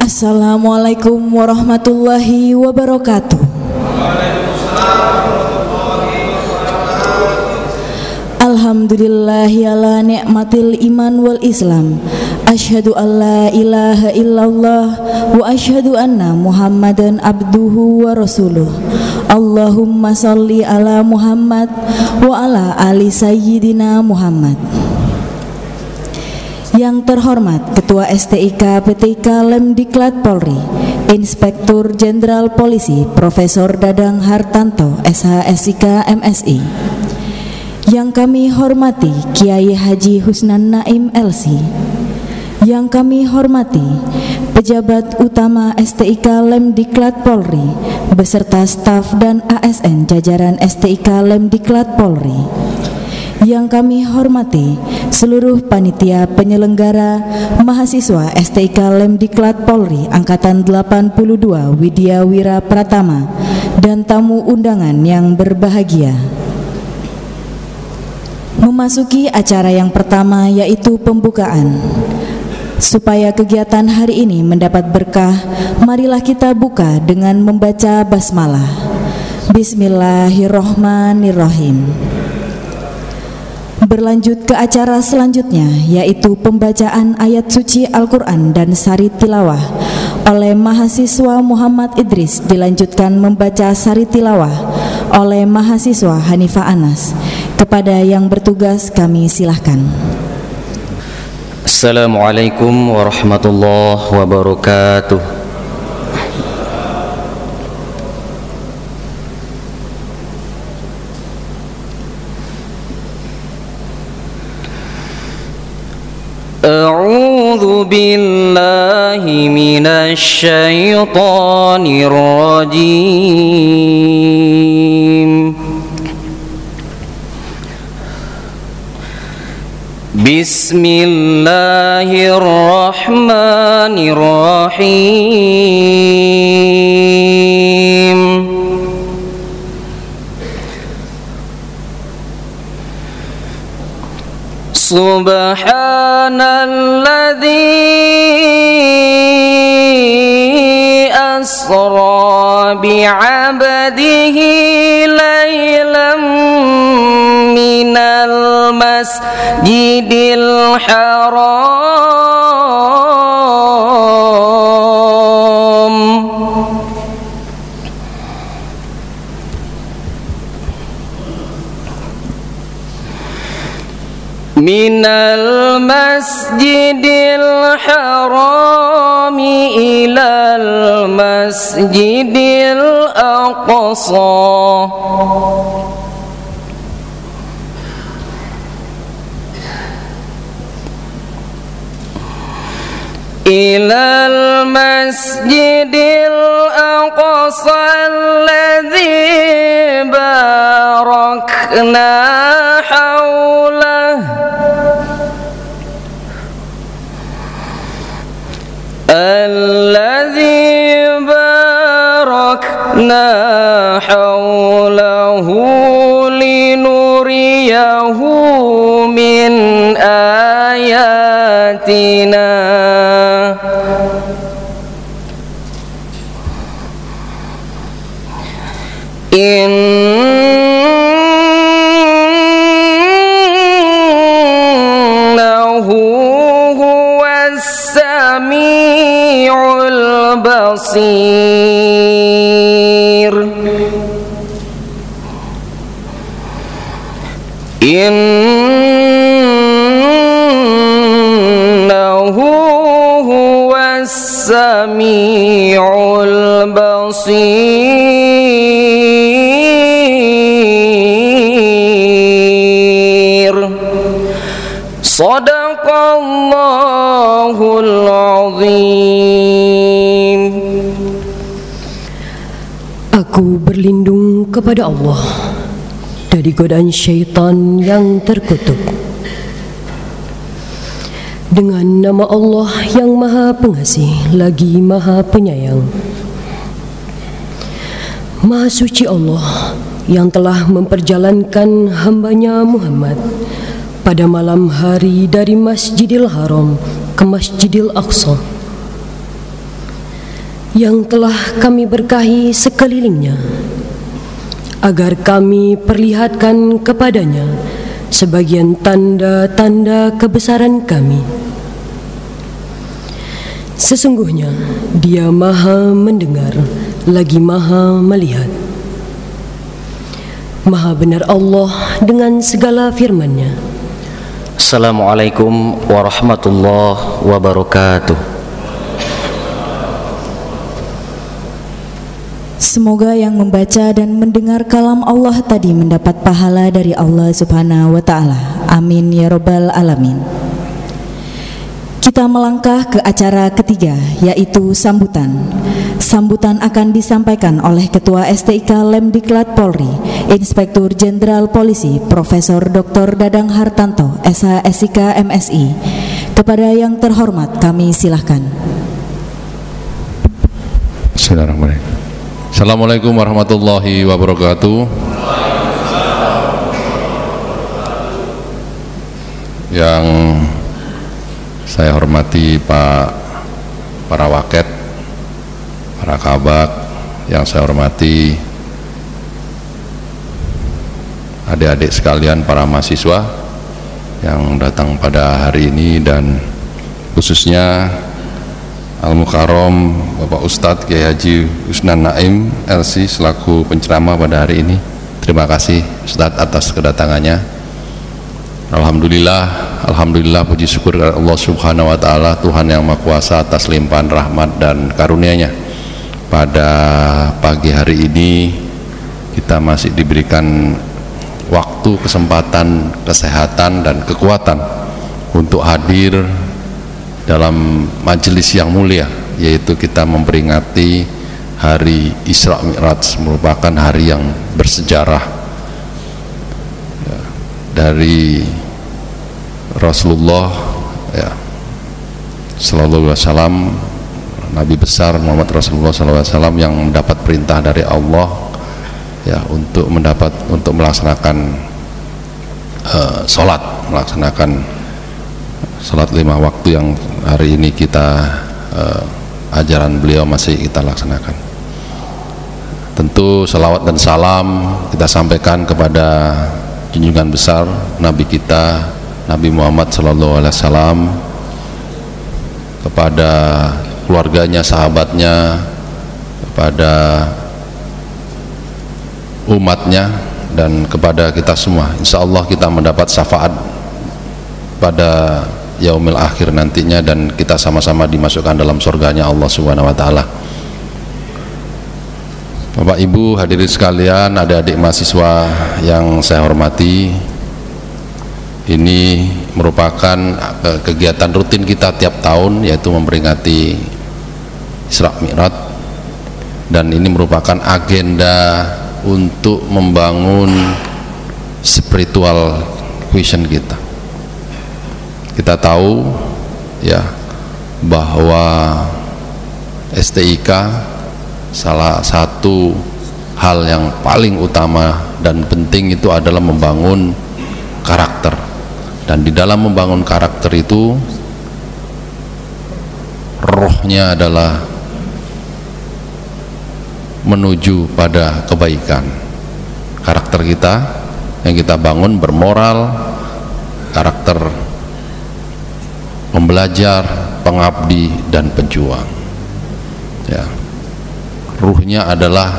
Assalamualaikum warahmatullahi wabarakatuh. Alhamdulillahi ala ni'matil iman wal islam. Asyhadu an la ilaha illallah wa asyhadu anna Muhammadan abduhu wa rasuluh. Allahumma sholli ala Muhammad wa ala ali sayyidina Muhammad. Yang terhormat Ketua STIK PTIK Lemdiklat Polri, Inspektur Jenderal Polisi Profesor Dadang Hartanto SH/SIK MSI. Yang kami hormati Kiai Haji Husnan Naim LC. Yang kami hormati pejabat utama STIK Lemdiklat Polri beserta staf dan ASN jajaran STIK Lemdiklat Polri. Yang kami hormati seluruh panitia penyelenggara mahasiswa STIK Lemdiklat Polri Angkatan 82 Widya Wira Pratama dan tamu undangan yang berbahagia. Memasuki acara yang pertama yaitu pembukaan. Supaya kegiatan hari ini mendapat berkah, marilah kita buka dengan membaca basmalah. Bismillahirrohmanirrohim. Berlanjut ke acara selanjutnya yaitu pembacaan ayat suci Al-Quran dan sari tilawah oleh mahasiswa Muhammad Idris, dilanjutkan membaca sari tilawah oleh mahasiswa Hanifah Anas. Kepada yang bertugas kami silahkan. Assalamualaikum warahmatullahi wabarakatuh. A'udzu billahi minasy syaithanir rajim. Bismillahirrahmanirrahim. Subhanalladzi asra bi'abdihi laylan minal masjidil haram minal masjidil harami ilal masjidil aqsa ilal masjidil aqsa alladzi barakna haulah alladzi barakna haulahu linuriyahu min ayatina innahu huwas sami'ul basir. Innahu huwas sami'ul basir. Shadaqallahul azim. Aku berlindung kepada Allah dari godaan syaitan yang terkutuk. Dengan nama Allah yang Maha Pengasih lagi Maha Penyayang. Maha suci Allah yang telah memperjalankan hambanya Muhammad pada malam hari dari Masjidil Haram ke Masjidil Aqsa yang telah kami berkahi sekelilingnya, agar kami perlihatkan kepadanya sebagian tanda-tanda kebesaran kami. Sesungguhnya Dia Maha mendengar lagi Maha melihat. Maha benar Allah dengan segala firman-Nya. Assalamualaikum warahmatullahi wabarakatuh. Semoga yang membaca dan mendengar kalam Allah tadi mendapat pahala dari Allah Subhanahu wa Ta'ala. Amin ya Rabbal Alamin. Kita melangkah ke acara ketiga, yaitu sambutan. Sambutan akan disampaikan oleh Ketua STIK Lemdiklat Polri, Inspektur Jenderal Polisi Profesor Dr. Dadang Hartanto, SH SIK MSI. Kepada yang terhormat kami silahkan. Bismillahirrahmanirrahim. Assalamualaikum warahmatullahi wabarakatuh. Yang saya hormati para waket, para kabak, yang saya hormati adik-adik sekalian, para mahasiswa yang datang pada hari ini, dan khususnya Al-Mukarram Bapak Ustadz Kiai Haji Usnan Naim LC selaku penceramah pada hari ini. Terima kasih Ustadz atas kedatangannya. Alhamdulillah puji syukur kepada Allah Subhanahu wa Ta'ala, Tuhan yang Maha Kuasa, atas limpahan rahmat dan karunia-Nya. Pada pagi hari ini kita masih diberikan waktu, kesempatan, kesehatan dan kekuatan untuk hadir dalam majelis yang mulia, yaitu kita memperingati hari Isra Mi'raj, merupakan hari yang bersejarah ya, dari Rasulullah ya, sallallahu alaihi wasallam, Nabi besar Muhammad Rasulullah sallallahu alaihi wasallam, yang mendapat perintah dari Allah ya untuk melaksanakan melaksanakan salat 5 waktu yang hari ini kita ajaran beliau masih kita laksanakan. Tentu salawat dan salam kita sampaikan kepada junjungan besar Nabi kita, Nabi Muhammad sallallahu alaihi wasallam, kepada keluarganya, sahabatnya, kepada umatnya, dan kepada kita semua. Insya Allah kita mendapat syafaat pada yaumil akhir nantinya, dan kita sama-sama dimasukkan dalam surganya Allah Subhanahu wa Ta'ala. Bapak Ibu hadirin sekalian, adik-adik mahasiswa yang saya hormati, ini merupakan kegiatan rutin kita tiap tahun, yaitu memperingati Isra Mi'raj, dan ini merupakan agenda untuk membangun spiritual vision kita. Kita tahu ya bahwa STIK salah satu hal yang paling utama dan penting itu adalah membangun karakter, dan di dalam membangun karakter itu rohnya adalah menuju pada kebaikan. Karakter kita yang kita bangun bermoral, karakter pembelajar, pengabdi, dan pejuang ya. Ruhnya adalah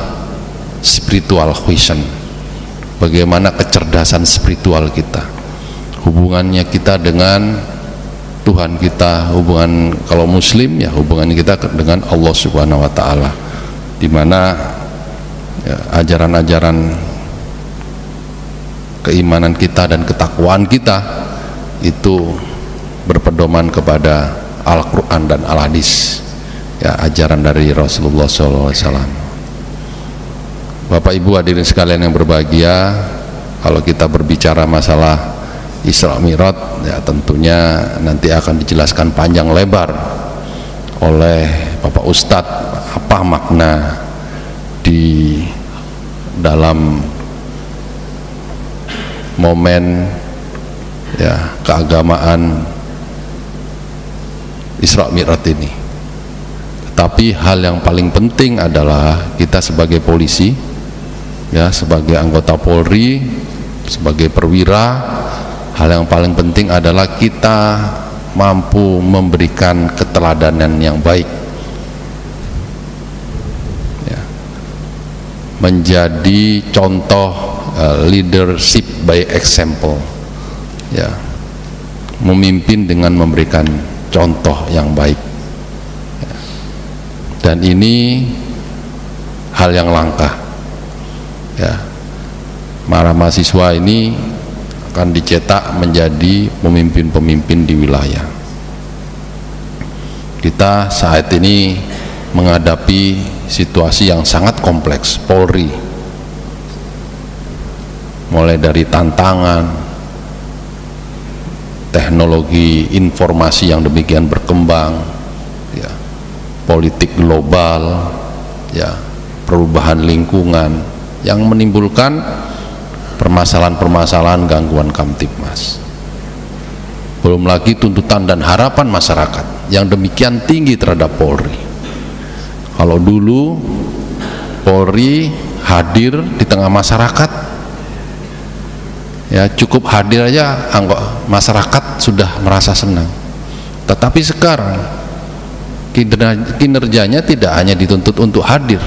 spiritual vision, bagaimana kecerdasan spiritual kita, hubungannya kita dengan Tuhan kita, hubungan kalau muslim ya hubungan kita dengan Allah Subhanahu wa Ta'ala, di mana ya, ajaran-ajaran keimanan kita dan ketakwaan kita itu berpedoman kepada Al-Quran dan Al-Hadis ya, ajaran dari Rasulullah SAW. Bapak Ibu hadirin sekalian yang berbahagia, kalau kita berbicara masalah Isra Mi'raj ya, tentunya nanti akan dijelaskan panjang lebar oleh Bapak Ustadz apa makna di dalam momen ya keagamaan Isra Mi'raj ini. Tapi hal yang paling penting adalah kita sebagai polisi, ya, sebagai anggota Polri, sebagai perwira, hal yang paling penting adalah kita mampu memberikan keteladanan yang baik, ya, menjadi contoh leadership by example, ya, memimpin dengan memberikan contoh yang baik, ya. Dan ini hal yang langka, ya. Para mahasiswa ini akan dicetak menjadi pemimpin-pemimpin di wilayah. Kita saat ini menghadapi situasi yang sangat kompleks. Polri, mulai dari tantangan teknologi informasi yang demikian berkembang, ya, politik global, ya, perubahan lingkungan yang menimbulkan permasalahan-permasalahan gangguan Kamtibmas. Belum lagi tuntutan dan harapan masyarakat yang demikian tinggi terhadap Polri. Kalau dulu Polri hadir di tengah masyarakat, ya, cukup hadir aja masyarakat sudah merasa senang. Tetapi sekarang kinerjanya tidak hanya dituntut untuk hadir,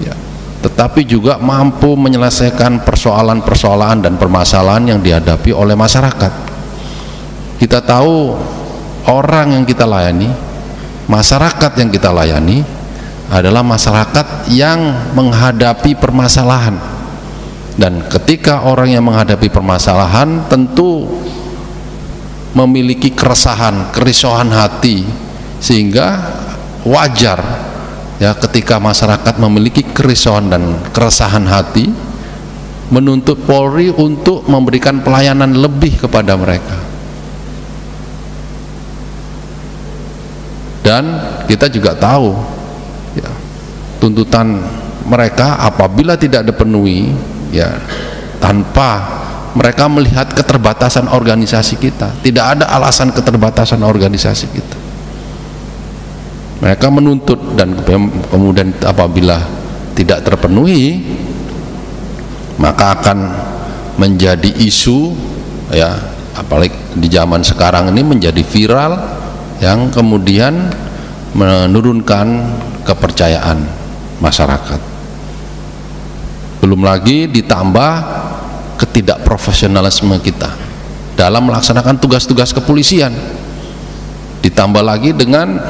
ya, tetapi juga mampu menyelesaikan persoalan-persoalan dan permasalahan yang dihadapi oleh masyarakat. Kita tahu orang yang kita layani, masyarakat yang kita layani adalah masyarakat yang menghadapi permasalahan. Dan ketika orang yang menghadapi permasalahan tentu memiliki keresahan, kerisauan hati, sehingga wajar, ya, ketika masyarakat memiliki kerisauan dan keresahan hati, menuntut Polri untuk memberikan pelayanan lebih kepada mereka. Dan kita juga tahu, ya, tuntutan mereka apabila tidak dipenuhi, ya, tanpa mereka melihat keterbatasan organisasi kita, tidak ada alasan keterbatasan organisasi kita, mereka menuntut, dan kemudian apabila tidak terpenuhi maka akan menjadi isu, ya, apalagi di zaman sekarang ini menjadi viral, yang kemudian menurunkan kepercayaan masyarakat. Belum lagi ditambah ketidakprofesionalisme kita dalam melaksanakan tugas-tugas kepolisian, ditambah lagi dengan,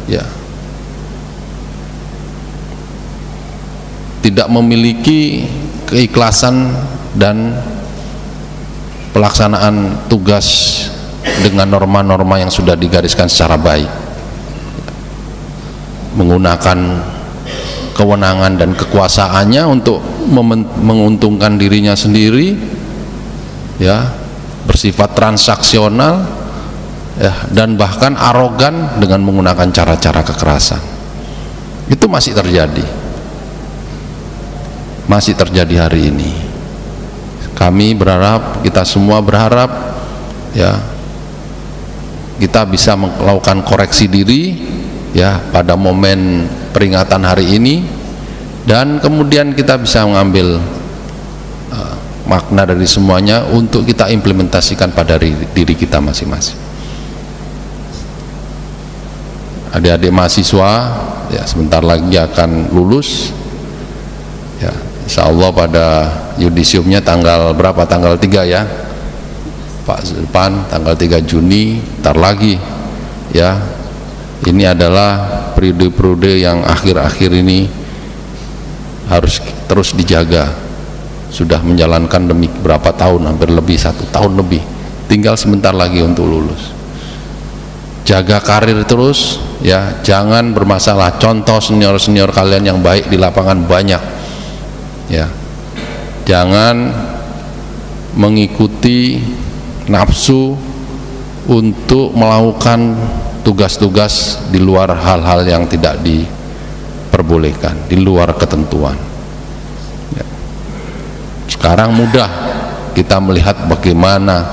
ya, tidak memiliki keikhlasan dan pelaksanaan tugas dengan norma-norma yang sudah digariskan secara baik, menggunakan kewenangan dan kekuasaannya untuk menguntungkan dirinya sendiri, ya, bersifat transaksional, ya, dan bahkan arogan dengan menggunakan cara-cara kekerasan. Itu masih terjadi hari ini. Kami berharap, kita semua berharap, ya, kita bisa melakukan koreksi diri, ya, pada momen peringatan hari ini, dan kemudian kita bisa mengambil makna dari semuanya untuk kita implementasikan pada diri kita masing-masing. Adik-adik mahasiswa, ya, sebentar lagi akan lulus, ya, insya Allah pada yudisiumnya tanggal berapa? Tanggal 3, ya Pak Zulpan, tanggal 3 Juni, ntar lagi, ya. Ini adalah periode-periode yang akhir-akhir ini harus terus dijaga. Sudah menjalankan demi berapa tahun, hampir lebih 1 tahun lebih, tinggal sebentar lagi untuk lulus. Jaga karir terus, ya, jangan bermasalah. Contoh senior-senior kalian yang baik di lapangan banyak, ya. Jangan mengikuti nafsu untuk melakukan tugas-tugas di luar hal-hal yang tidak diperbolehkan, di luar ketentuan, ya. Sekarang mudah kita melihat bagaimana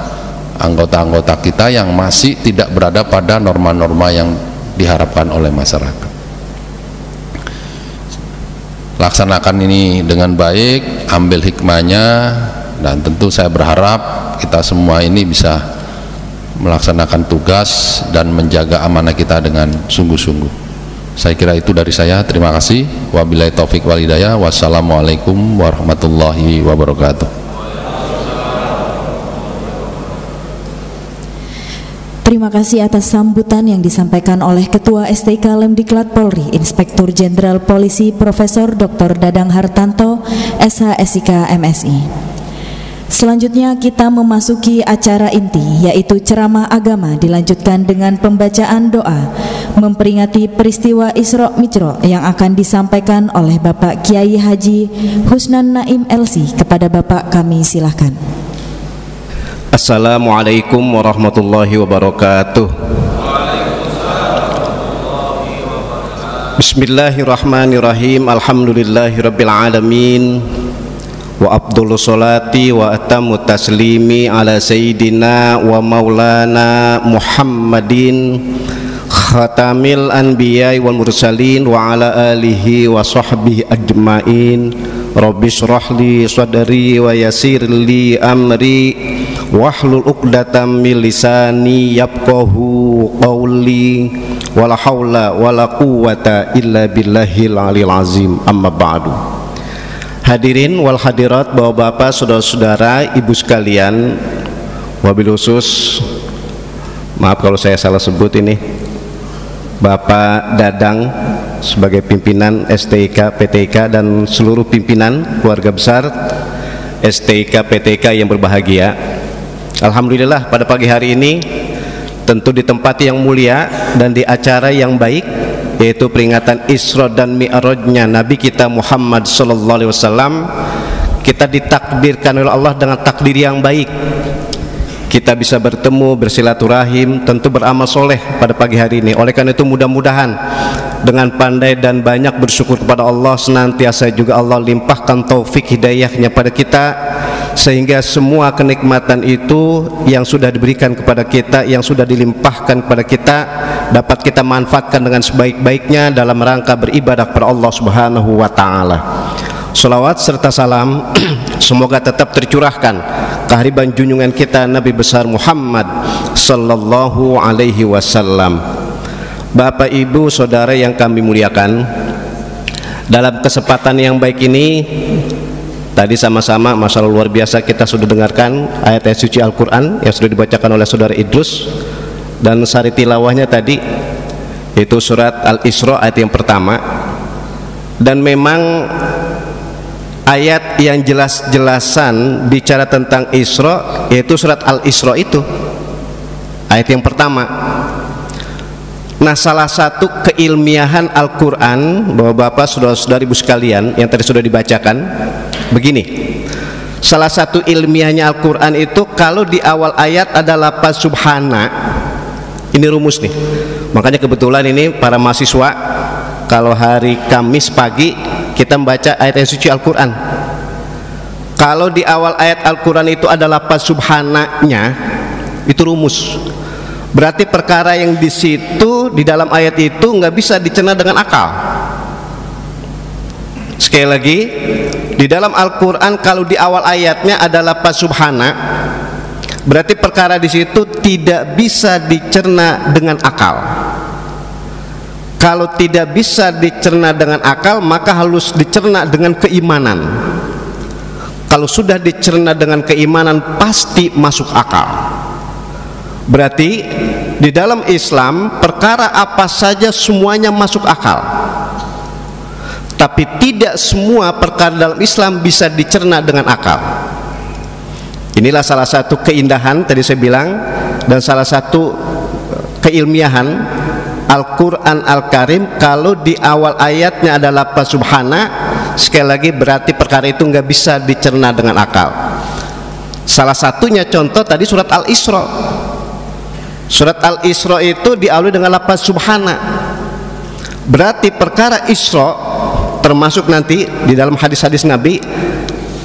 anggota-anggota kita yang masih tidak berada pada norma-norma yang diharapkan oleh masyarakat. Laksanakan ini dengan baik, ambil hikmahnya, dan tentu saya berharap kita semua ini bisa melaksanakan tugas dan menjaga amanah kita dengan sungguh-sungguh. Saya kira itu dari saya. Terima kasih. Wabillahi taufik wal hidayah. Wassalamualaikum warahmatullahi wabarakatuh. Terima kasih atas sambutan yang disampaikan oleh Ketua STK Lemdiklat Polri, Inspektur Jenderal Polisi Profesor Dr. Dadang Hartanto, SH SIK MSI. Selanjutnya kita memasuki acara inti, yaitu ceramah agama dilanjutkan dengan pembacaan doa memperingati peristiwa Isra Mi'raj yang akan disampaikan oleh Bapak Kiai Haji Husnan Naim LC. Kepada Bapak kami silahkan. Assalamualaikum warahmatullahi wabarakatuh. Bismillahirrahmanirrahim. Alhamdulillahirabbil alamin. Wa afdhalus sholati wa atammu taslimi ala sayyidina wa maulana Muhammadin khatamil anbiya'i wal mursalin wa ala alihi wa sahbihi ajmain. Rabbi shrah li sadri wa yassir li amri wahlul 'uqdatam min lisani yafqahu qawli wala haula wala quwwata illa billahil aliyil azim. Amma ba'du. Hadirin wal hadirat, bapak-bapak, saudara-saudara, ibu sekalian, wabil khusus maaf kalau saya salah sebut ini, Bapak Dadang sebagai pimpinan STIK PTIK dan seluruh pimpinan keluarga besar STIK PTIK yang berbahagia. Alhamdulillah pada pagi hari ini tentu di tempat yang mulia dan di acara yang baik, yaitu peringatan Isra dan Mi'rajnya Nabi kita Muhammad sallallahu alaihi wasallam, kita ditakdirkan oleh Allah dengan takdir yang baik. Kita bisa bertemu, bersilaturahim, tentu beramal soleh pada pagi hari ini. Oleh karena itu mudah-mudahan dengan pandai dan banyak bersyukur kepada Allah, senantiasa juga Allah limpahkan taufik hidayahnya pada kita, sehingga semua kenikmatan itu yang sudah diberikan kepada kita, yang sudah dilimpahkan kepada kita, dapat kita manfaatkan dengan sebaik-baiknya dalam rangka beribadah kepada Allah Subhanahu wa ta'ala. Salawat serta salam semoga tetap tercurahkan kehadiran junjungan kita Nabi besar Muhammad sallallahu alaihi wasallam. Bapak, Ibu, Saudara yang kami muliakan, dalam kesempatan yang baik ini tadi sama-sama masalah luar biasa kita sudah dengarkan ayat-ayat suci Al-Quran yang sudah dibacakan oleh Saudara Idrus, dan sari tilawahnya tadi itu surat Al-Isra ayat yang pertama. Dan memang ayat yang jelas-jelasan bicara tentang Isra yaitu surat Al-Isra itu ayat yang pertama. Nah, salah satu keilmiahan Al-Quran, bapak-bapak, saudara-saudari, ibu sekalian, yang tadi sudah dibacakan begini, salah satu ilmiahnya Al-Quran itu kalau di awal ayat ada lafaz subhana, ini rumus nih. Makanya kebetulan ini para mahasiswa kalau hari Kamis pagi kita membaca ayat suci Al-Quran, kalau di awal ayat Al-Quran itu ada lafaz subhananya, itu rumus. Berarti perkara yang di situ di dalam ayat itu nggak bisa dicerna dengan akal. Sekali lagi, di dalam Al-Quran kalau di awal ayatnya ada lafaz subhana, berarti perkara di situ tidak bisa dicerna dengan akal. Kalau tidak bisa dicerna dengan akal, maka harus dicerna dengan keimanan. Kalau sudah dicerna dengan keimanan, pasti masuk akal. Berarti di dalam Islam perkara apa saja semuanya masuk akal, tapi tidak semua perkara dalam Islam bisa dicerna dengan akal. Inilah salah satu keindahan tadi saya bilang, dan salah satu keilmiahan Al-Quran Al-Karim. Kalau di awal ayatnya ada lafaz subhana, sekali lagi berarti perkara itu nggak bisa dicerna dengan akal. Salah satunya contoh tadi surat Al-Isra. Surat Al-Isra itu diawali dengan lafaz subhana, berarti perkara Isra termasuk nanti di dalam hadis-hadis Nabi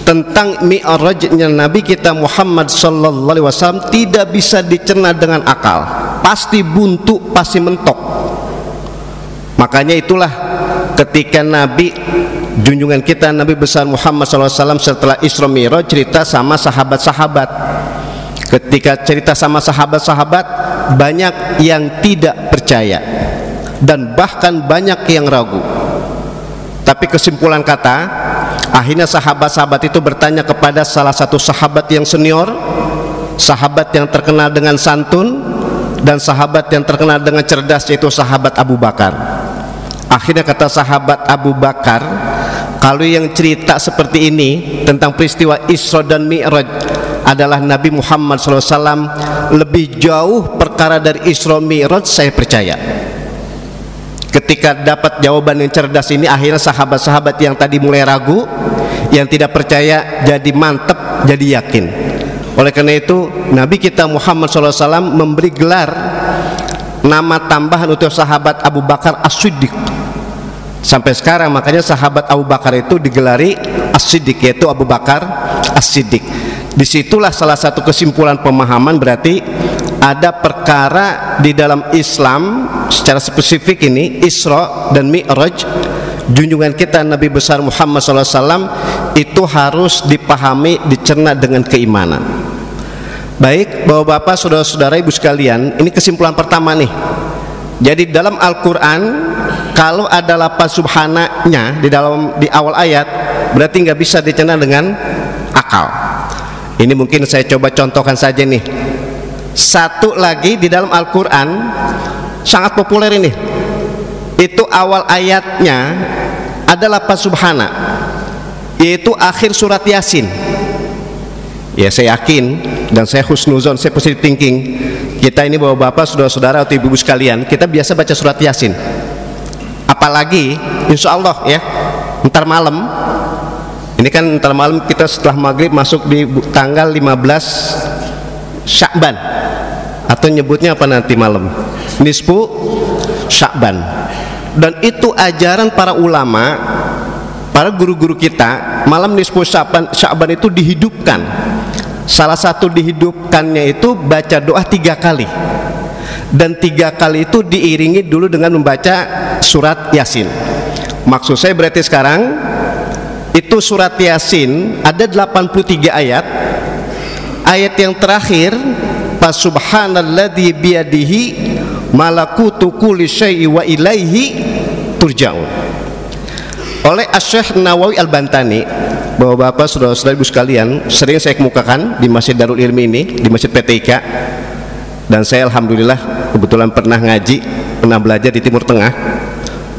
tentang Mi'rajnya Nabi kita Muhammad sallallahu alaihi wasallam tidak bisa dicerna dengan akal, pasti buntu, pasti mentok. Makanya itulah ketika Nabi junjungan kita Nabi besar Muhammad SAW setelah Isra Mi'raj cerita sama sahabat-sahabat. Ketika cerita sama sahabat-sahabat, banyak yang tidak percaya dan bahkan banyak yang ragu. Tapi kesimpulan kata, akhirnya sahabat-sahabat itu bertanya kepada salah satu sahabat yang senior, sahabat yang terkenal dengan santun dan sahabat yang terkenal dengan cerdas, yaitu sahabat Abu Bakar. Akhirnya kata sahabat Abu Bakar, kalau yang cerita seperti ini tentang peristiwa Isra dan Mi'raj adalah Nabi Muhammad SAW, lebih jauh perkara dari Isra Mi'raj saya percaya. Ketika dapat jawaban yang cerdas ini, akhirnya sahabat-sahabat yang tadi mulai ragu, yang tidak percaya, jadi mantap, jadi yakin. Oleh karena itu Nabi kita Muhammad SAW memberi gelar nama tambahan untuk sahabat Abu Bakar As-Siddiq. Sampai sekarang makanya sahabat Abu Bakar itu digelari As-Siddiq, yaitu Abu Bakar As-Siddiq. Disitulah salah satu kesimpulan pemahaman, berarti ada perkara di dalam Islam secara spesifik ini Isra dan Mi'raj, junjungan kita Nabi besar Muhammad SAW, itu harus dipahami, dicerna dengan keimanan. Baik, bapak-bapak, saudara-saudara, ibu sekalian, ini kesimpulan pertama nih. Jadi dalam Al-Quran kalau ada lafaz subhananya di awal ayat, berarti nggak bisa dicerna dengan akal. Ini mungkin saya coba contohkan saja nih. Satu lagi di dalam Al-Quran sangat populer ini, itu awal ayatnya ada lafaz subhana, yaitu akhir surat Yasin. Ya, saya yakin dan saya husnuzon, saya positive thinking, kita ini bapak-bapak, saudara-saudara atau ibu-ibu sekalian, kita biasa baca surat Yasin. Apalagi insya Allah ya, ntar malam, ini kan ntar malam kita setelah maghrib masuk di tanggal 15 Sya'ban, atau nyebutnya apa nanti malam, nisfu Sya'ban. Dan itu ajaran para ulama, para guru-guru kita, malam nisfu Sya'ban itu dihidupkan. Salah satu dihidupkannya itu baca doa 3 kali, dan 3 kali itu diiringi dulu dengan membaca surat Yasin. Maksud saya berarti sekarang itu surat Yasin ada 83 ayat. Ayat yang terakhir, fa subhanalladzi biyadihi malakutu kulli syai'i wa ilaihi turja'un, oleh Asy-Syaikh Nawawi Al-Bantani. Bapak-bapak, saudara-saudara, ibu sekalian, sering saya kemukakan di Masjid Darul Ilmi ini, di Masjid PTIK, dan saya alhamdulillah kebetulan pernah ngaji, pernah belajar di Timur Tengah.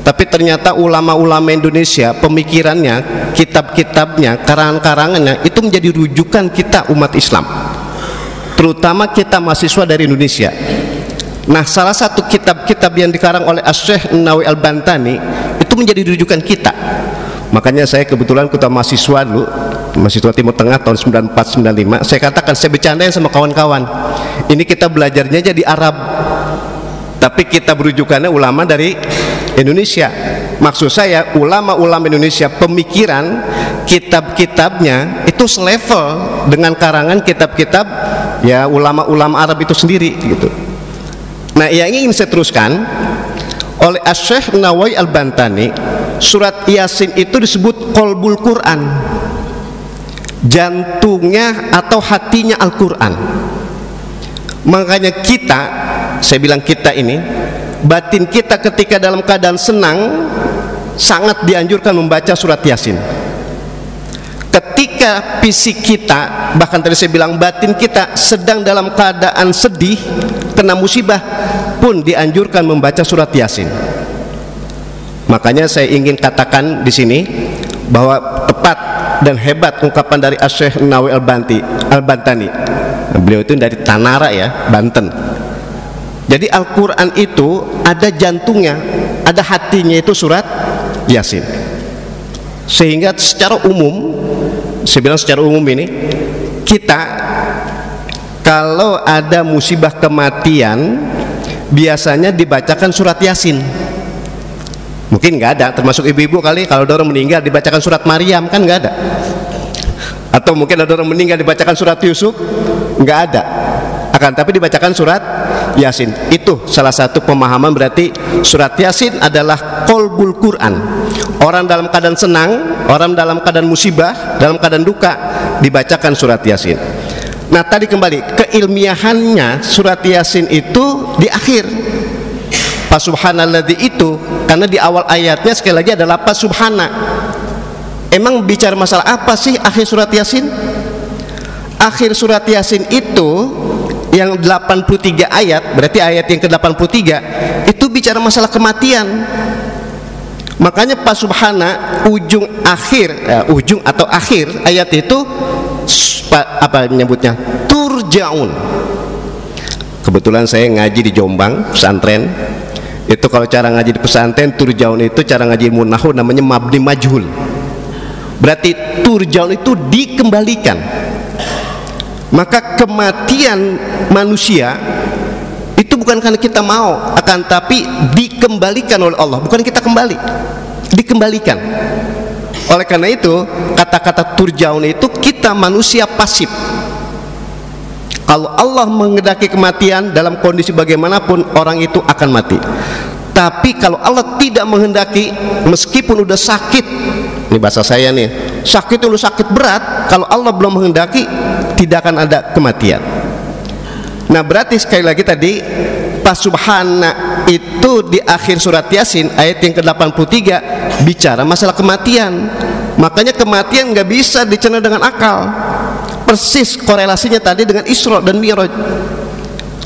Tapi ternyata ulama-ulama Indonesia, pemikirannya, kitab-kitabnya, karangan-karangannya itu menjadi rujukan kita umat Islam, terutama kita mahasiswa dari Indonesia. Nah, salah satu kitab-kitab yang dikarang oleh Asy-Syaikh Nawawi Al-Bantani itu menjadi rujukan kita. Makanya saya kebetulan ketua mahasiswa dulu, mahasiswa Timur Tengah tahun 94-95, saya katakan, saya bercandain sama kawan-kawan, ini kita belajarnya jadi Arab, tapi kita berujukannya ulama dari Indonesia. Maksud saya ulama-ulama Indonesia, pemikiran kitab-kitabnya itu selevel dengan karangan kitab-kitab ya ulama-ulama Arab itu sendiri gitu. Nah, yang ingin saya teruskan oleh Asy-Syaikh Nawawi Al-Bantani, surat Yasin itu disebut qalbul Quran, jantungnya atau hatinya Al-Quran. Makanya kita, saya bilang kita ini, batin kita ketika dalam keadaan senang sangat dianjurkan membaca surat Yasin. Ketika fisik kita, bahkan tadi saya bilang batin kita sedang dalam keadaan sedih, kena musibah, pun dianjurkan membaca surat Yasin. Makanya saya ingin katakan di sini bahwa tepat dan hebat ungkapan dari Asy-Syaikh Nawawi Al-Bantani. Beliau itu dari Tanara ya, Banten. Jadi Al-Quran itu ada jantungnya, ada hatinya, itu surat Yasin. Sehingga secara umum, saya bilang secara umum ini, kita kalau ada musibah kematian biasanya dibacakan surat Yasin. Mungkin nggak ada, termasuk ibu-ibu kali, kalau ada orang meninggal dibacakan surat Maryam, kan nggak ada. Atau mungkin ada orang meninggal dibacakan surat Yusuf, nggak ada. akan tapi dibacakan surat Yasin. Itu salah satu pemahaman, berarti surat Yasin adalah qalbul Quran. Orang dalam keadaan senang, orang dalam keadaan musibah, dalam keadaan duka, dibacakan surat Yasin. Nah tadi kembali keilmiahannya, surat Yasin itu di akhir. Subhanalladzi itu karena di awal ayatnya sekali lagi adalah subhana. Emang bicara masalah apa sih akhir surat Yasin? Akhir surat Yasin itu yang 83 ayat, berarti ayat yang ke-83 itu bicara masalah kematian. Makanya subhana ujung akhir, ujung atau akhir ayat itu apa menyebutnya? Turjaun. Kebetulan saya ngaji di Jombang, pesantren. Itu kalau cara ngaji di pesantren, turjaun itu cara ngaji ilmu nahwu namanya mabni majhul. Berarti turjaun itu dikembalikan. Maka kematian manusia itu bukan karena kita mau, akan tapi dikembalikan oleh Allah, bukan kita kembali, dikembalikan. Oleh karena itu kata-kata turjaun itu kita manusia pasif. Kalau Allah menghendaki kematian dalam kondisi bagaimanapun, orang itu akan mati. Tapi kalau Allah tidak menghendaki, meskipun udah sakit, ini bahasa saya nih, sakit itu sakit berat, kalau Allah belum menghendaki tidak akan ada kematian. Nah berarti sekali lagi tadi subhana itu di akhir surat Yasin ayat yang ke-83 bicara masalah kematian. Makanya kematian nggak bisa dicerna dengan akal. Persis korelasinya tadi dengan Isra dan Mi'raj.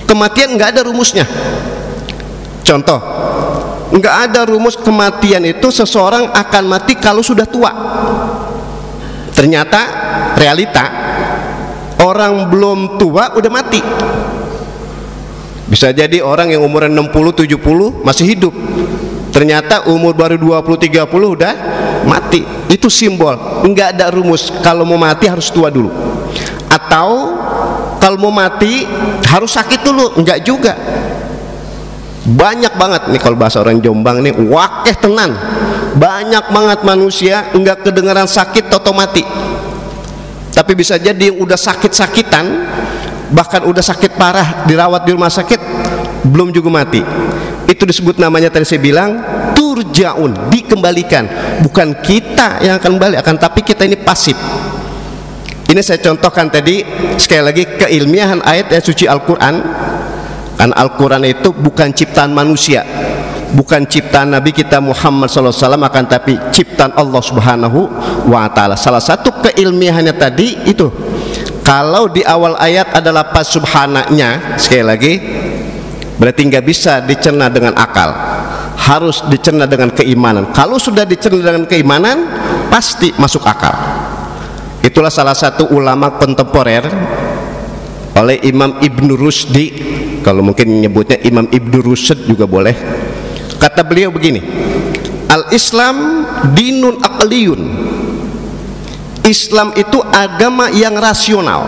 Kematian nggak ada rumusnya. Contoh, nggak ada rumus kematian itu seseorang akan mati kalau sudah tua. Ternyata realita orang belum tua udah mati. Bisa jadi orang yang umurnya 60-70 masih hidup, ternyata umur baru 20-30 udah mati. Itu simbol, nggak ada rumus kalau mau mati harus tua dulu, atau kalau mau mati harus sakit dulu, enggak juga. Banyak banget nih kalau bahasa orang Jombang nih, wakeh tenan, banyak banget manusia enggak kedengaran sakit toto mati. Tapi bisa jadi yang udah sakit-sakitan, bahkan udah sakit parah dirawat di rumah sakit belum juga mati. Itu disebut namanya tadi saya bilang turjaun, dikembalikan. Bukan kita yang akan kembali, akan tapi kita ini pasif. Ini saya contohkan tadi sekali lagi keilmiahan ayat suci Al-Quran. Kan Al-Quran itu bukan ciptaan manusia, bukan ciptaan Nabi kita Muhammad SAW, akan tapi ciptaan Allah Subhanahu wa Ta'ala. Salah satu keilmiahannya tadi itu, kalau di awal ayat adalah subhananya, sekali lagi berarti nggak bisa dicerna dengan akal, harus dicerna dengan keimanan. Kalau sudah dicerna dengan keimanan pasti masuk akal. Itulah salah satu ulama kontemporer oleh Imam Ibnu Rusdi, kalau mungkin nyebutnya Imam Ibnu Rusyd juga boleh. Kata beliau begini, Al-Islam dinun aqliyun. Islam itu agama yang rasional.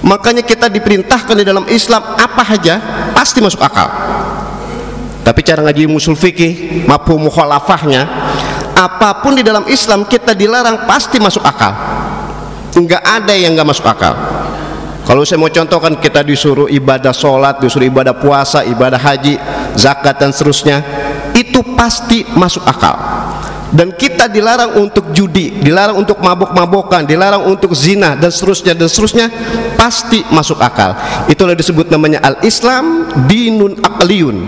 Makanya kita diperintahkan di dalam Islam apa saja pasti masuk akal. Tapi cara ngaji usul fikih, mafhum mukhalafahnya, apapun di dalam Islam kita dilarang pasti masuk akal. Enggak ada yang enggak masuk akal. Kalau saya mau contohkan, kita disuruh ibadah sholat, disuruh ibadah puasa, ibadah haji, zakat dan seterusnya, itu pasti masuk akal. Dan kita dilarang untuk judi, dilarang untuk mabuk-mabukan, dilarang untuk zina dan seterusnya, pasti masuk akal. Itulah disebut namanya al-Islam dinun aqliyun.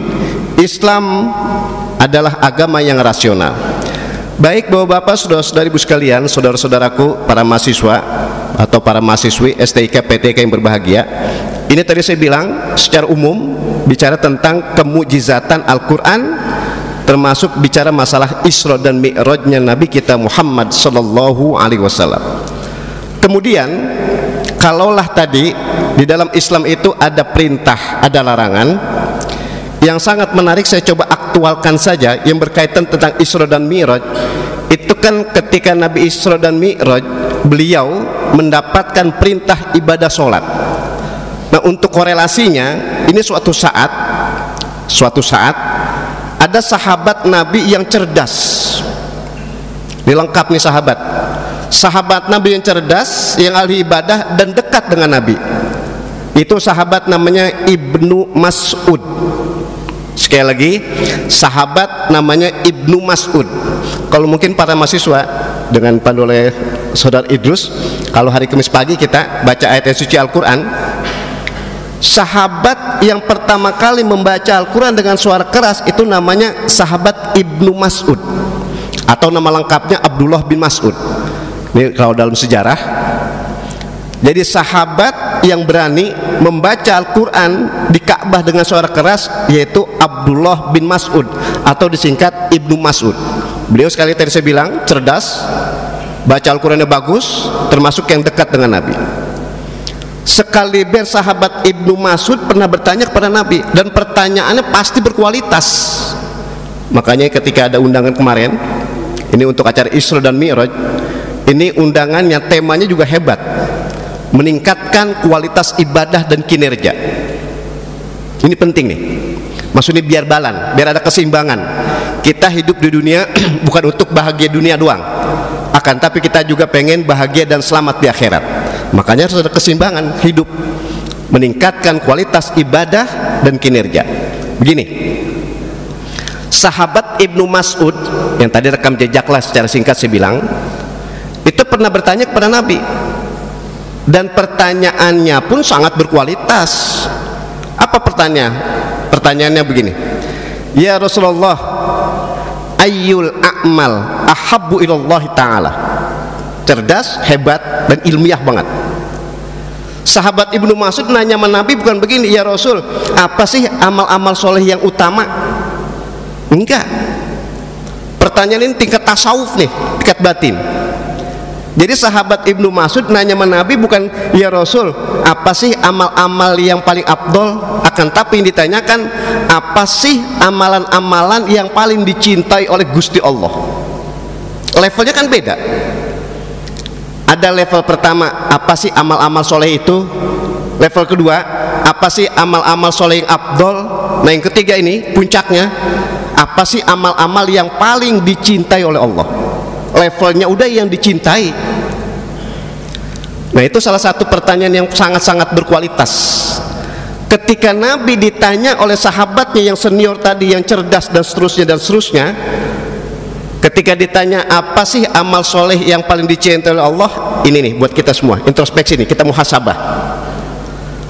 Islam adalah agama yang rasional. Baik bapak-bapak, saudara-saudari ibu sekalian, saudara-saudaraku, para mahasiswa atau para mahasiswi STIK PTK yang berbahagia, ini tadi saya bilang secara umum bicara tentang kemujizatan Al-Quran, termasuk bicara masalah Isra dan Mi'rajnya Nabi kita Muhammad Sallallahu Alaihi Wasallam. Kemudian kalaulah tadi di dalam Islam itu ada perintah, ada larangan, yang sangat menarik saya coba aktualkan saja yang berkaitan tentang Isra dan Mi'raj. Itu kan ketika Nabi Isra dan Mi'raj, beliau mendapatkan perintah ibadah sholat. Nah untuk korelasinya, ini suatu saat ada sahabat Nabi yang cerdas. Ini lengkap nih sahabat Nabi yang cerdas, yang ahli ibadah dan dekat dengan Nabi. Itu sahabat namanya Ibnu Mas'ud. Sekali lagi, sahabat namanya Ibnu Mas'ud. Kalau mungkin para mahasiswa dengan dipandu oleh Saudara Idrus, kalau hari Kamis pagi kita baca ayat suci Al-Quran, sahabat yang pertama kali membaca Al-Quran dengan suara keras itu namanya sahabat Ibnu Mas'ud, atau nama lengkapnya Abdullah bin Mas'ud. Ini kalau dalam sejarah. Jadi sahabat yang berani membaca Al-Quran di Ka'bah dengan suara keras yaitu Abdullah bin Mas'ud, atau disingkat Ibnu Mas'ud. Beliau sekali tadi saya bilang cerdas, baca Al-Qurannya bagus, termasuk yang dekat dengan Nabi. Sekaliber sahabat Ibnu Mas'ud pernah bertanya kepada Nabi, dan pertanyaannya pasti berkualitas. Makanya ketika ada undangan kemarin, ini untuk acara Isra dan Mi'raj, ini undangannya temanya juga hebat, meningkatkan kualitas ibadah dan kinerja. Ini penting nih, maksudnya biar ada keseimbangan. Kita hidup di dunia bukan untuk bahagia dunia doang, akan tapi kita juga pengen bahagia dan selamat di akhirat. Makanya harus ada keseimbangan hidup, meningkatkan kualitas ibadah dan kinerja. Begini, sahabat Ibnu Mas'ud yang tadi rekam jejaklah secara singkat saya bilang, itu pernah bertanya kepada Nabi, dan pertanyaannya pun sangat berkualitas. Apa pertanyaannya begini, ya Rasulullah, ayyul a'mal ahabbu ilallah ta'ala. Cerdas, hebat, dan ilmiah banget. Sahabat Ibnu Mas'ud nanya sama Nabi bukan begini, ya Rasul, apa sih amal-amal soleh yang utama? Enggak. Pertanyaan ini tingkat tasawuf nih, tingkat batin. Jadi sahabat Ibnu Mas'ud nanya sama Nabi bukan, ya Rasul, apa sih amal-amal yang paling afdol, akan tapi yang ditanyakan, apa sih amalan-amalan yang paling dicintai oleh Gusti Allah. Levelnya kan beda. Ada level pertama, apa sih amal-amal soleh itu. Level kedua, apa sih amal-amal soleh yang afdol. Nah yang ketiga ini puncaknya, apa sih amal-amal yang paling dicintai oleh Allah. Levelnya udah yang dicintai. Nah itu salah satu pertanyaan yang sangat-sangat berkualitas. Ketika Nabi ditanya oleh sahabatnya yang senior tadi, yang cerdas dan seterusnya, ketika ditanya apa sih amal soleh yang paling dicintai oleh Allah, ini nih buat kita semua introspeksi nih, kita muhasabah.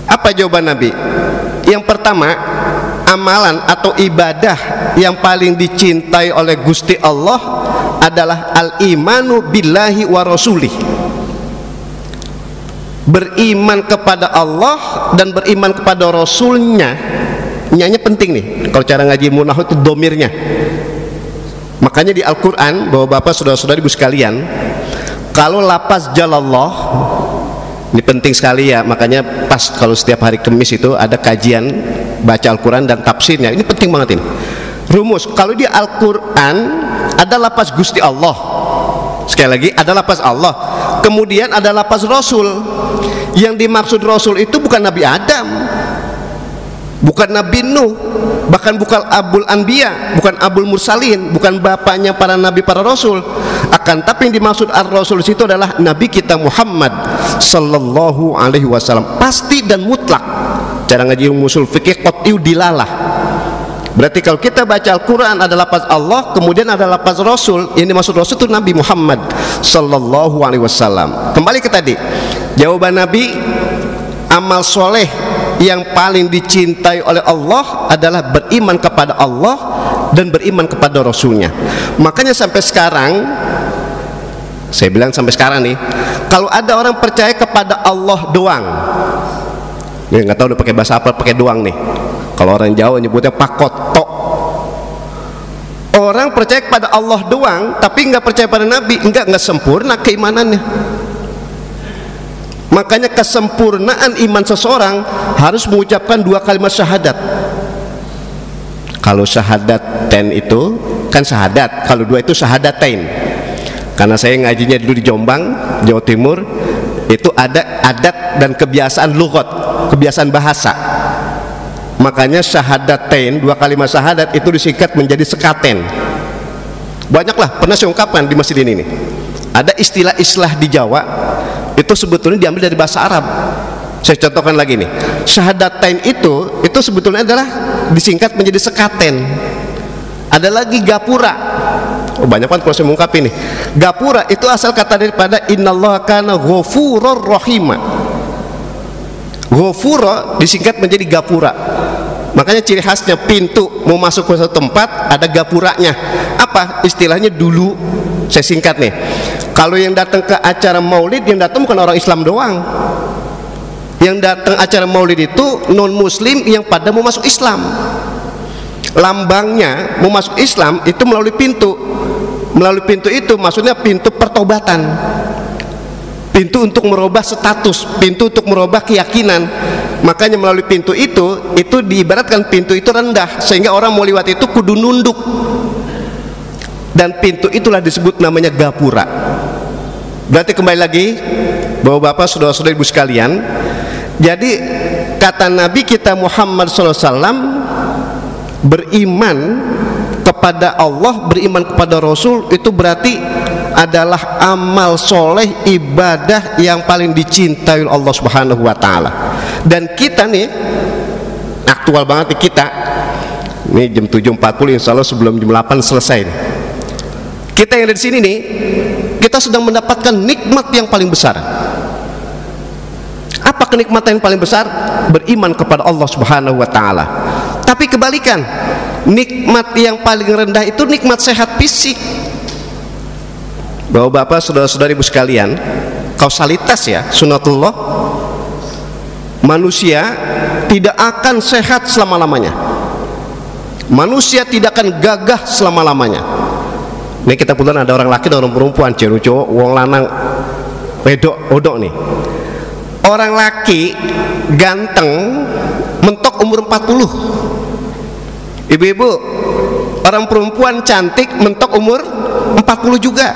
Apa jawaban Nabi? Yang pertama, amalan atau ibadah yang paling dicintai oleh Gusti Allah adalah al-imanu billahi wa rasulih, beriman kepada Allah dan beriman kepada Rasulnya. Nyanya penting nih, kalau cara ngaji munahud itu domirnya. Makanya di Al-Quran, bapak-bapak, saudara-saudari ibu sekalian, kalau lafaz jalallah ini penting sekali ya. Makanya pas kalau setiap hari Kamis itu ada kajian baca Al-Quran dan tafsirnya, ini penting banget ini. Rumus, kalau di Al-Quran ada lafaz Gusti Allah, sekali lagi ada lafaz Allah, kemudian ada lafaz Rasul. Yang dimaksud Rasul itu bukan Nabi Adam, bukan Nabi Nuh, bahkan bukan Abul Anbiya, bukan Abul Mursalin, bukan bapaknya para nabi, para rasul. Akan tapi yang dimaksud ar-Rasul itu adalah Nabi kita Muhammad sallallahu alaihi wasallam, pasti dan mutlak. Cara ngaji usul fikih qat'iu dilalah. Berarti kalau kita baca Al-Quran ada lafaz Allah, kemudian ada lafaz Rasul, yang dimaksud Rasul itu Nabi Muhammad sallallahu alaihi wasallam. Kembali ke tadi, jawaban Nabi, amal soleh yang paling dicintai oleh Allah adalah beriman kepada Allah dan beriman kepada Rasulnya. Makanya sampai sekarang, saya bilang sampai sekarang nih, kalau ada orang percaya kepada Allah doang, ya nggak tahu udah pakai bahasa apa, pakai doang nih. Kalau orang Jawa nyebutnya pakotok. Orang percaya kepada Allah doang tapi nggak percaya pada Nabi, nggak sempurna keimanannya. Makanya kesempurnaan iman seseorang harus mengucapkan 2 kalimat syahadat. Kalau syahadatain itu kan syahadat, kalau 2 itu syahadatain. Karena saya ngajinya dulu di Jombang, Jawa Timur, itu ada adat dan kebiasaan lughat, kebiasaan bahasa. Makanya syahadatain, 2 kalimat syahadat itu disingkat menjadi sekaten. Banyaklah pernah saya ungkapkan di masjid ini nih. Ada istilah-istilah di Jawa itu sebetulnya diambil dari bahasa Arab. Saya contohkan lagi nih, syahadatain itu sebetulnya adalah disingkat menjadi sekaten. Ada lagi gapura. Oh, banyak banget kalau saya mengungkapin nih. Gapura itu asal kata daripada innallaha kana ghafurur rahima. Ghafura disingkat menjadi gapura. Makanya ciri khasnya pintu mau masuk ke suatu tempat ada gapuranya. Apa istilahnya dulu? Saya singkat nih. Kalau yang datang ke acara maulid, yang datang bukan orang Islam doang. Yang datang acara maulid itu non muslim yang pada mau masuk Islam. Lambangnya mau masuk Islam itu melalui pintu. Melalui pintu itu maksudnya pintu pertobatan, pintu untuk merubah status, pintu untuk merubah keyakinan. Makanya melalui pintu itu diibaratkan pintu itu rendah sehingga orang mau lewat itu kudu nunduk. Dan pintu itulah disebut namanya gapura. Berarti kembali lagi Bapak-bapak, saudara-saudara, ibu sekalian, jadi kata Nabi kita Muhammad SAW, beriman kepada Allah, beriman kepada Rasul, itu berarti adalah amal soleh, ibadah yang paling dicintai oleh Allah Subhanahu wa Ta'ala. Dan kita nih aktual banget nih, kita ini jam 7.40, insya Allah sebelum jam 8 selesai nih. Kita yang ada di sini nih, kita sedang mendapatkan nikmat yang paling besar. Apa kenikmatan yang paling besar? Beriman kepada Allah Subhanahu wa Ta'ala. Tapi kebalikan, nikmat yang paling rendah itu nikmat sehat fisik. Bapak-bapak, saudara-saudari, ibu sekalian, kausalitas ya, sunatullah, manusia tidak akan sehat selama-lamanya. Manusia tidak akan gagah selama-lamanya. Ini kita kebetulan ada orang laki dan orang perempuan, cewek cowok, wong lanang, wedok, odok nih. Orang laki ganteng mentok umur 40. Ibu-ibu, orang perempuan cantik mentok umur 40 juga.